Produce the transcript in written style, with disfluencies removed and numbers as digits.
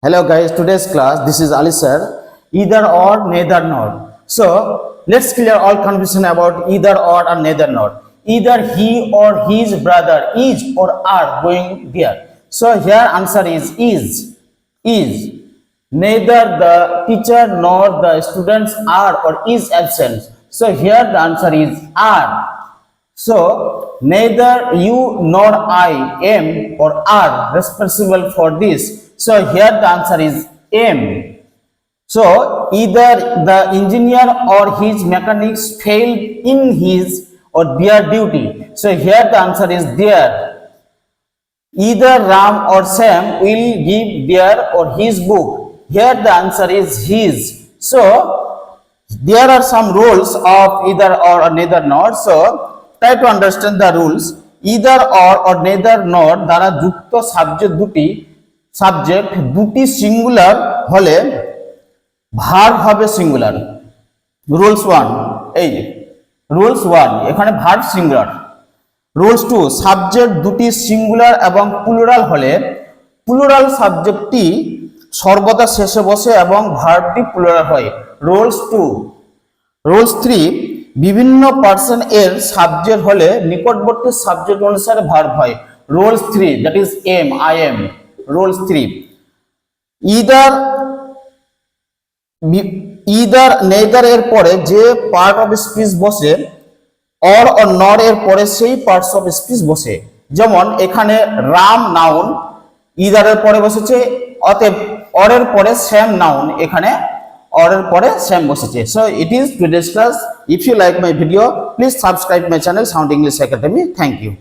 Hello guys, today's class, this is Ali sir. Either or, neither nor. So let's clear all confusion about either or neither nor. Either he or his brother is or are going there. So here answer is. Neither the teacher nor the students are or is absent. So here the answer is are. So neither you nor I am or are responsible for this. So here the answer is am. So either the engineer or his mechanics failed in his or their duty. So here the answer is their. Either Ram or Sam will give their or his book. Here the answer is his. So there are some rules of either or neither nor. So try to understand the rules. Either or neither nor দ্বারা যুক্ত subject দুটি singular হলে verb হবে singular. Rules 1 এই rules 1 এখানে verb singular. Rules 2 subject দুটি singular এবং plural হলে প্লুরাল সাবজেক্টটি সর্বদা শেষে বসে এবং ভার্বটি প্লুরাল হয়। রুলস 2 রুলস 3 বিভিন্ন পার্সন এর সাবজেক্ট হলে নিকটবর্তী সাবজেক্ট অনুসারে ভার্ব হয়। Rules 3 that is am I am. Rules 3 either neither এর পরে যে পার্ট অফ স্পিচ বসে অর নর এর পরে সেই পার্টস অফ স্পিচ বসে। যেমন এখানে রাম নাউন ইদার এর পরে বসেছে, অতএব অর এর পরে স্যাম নাউন এখানে অর এর পরে স্যাম বসেছে। So it is today's class. If you like my video please subscribe my channel sound English academy. Thank you.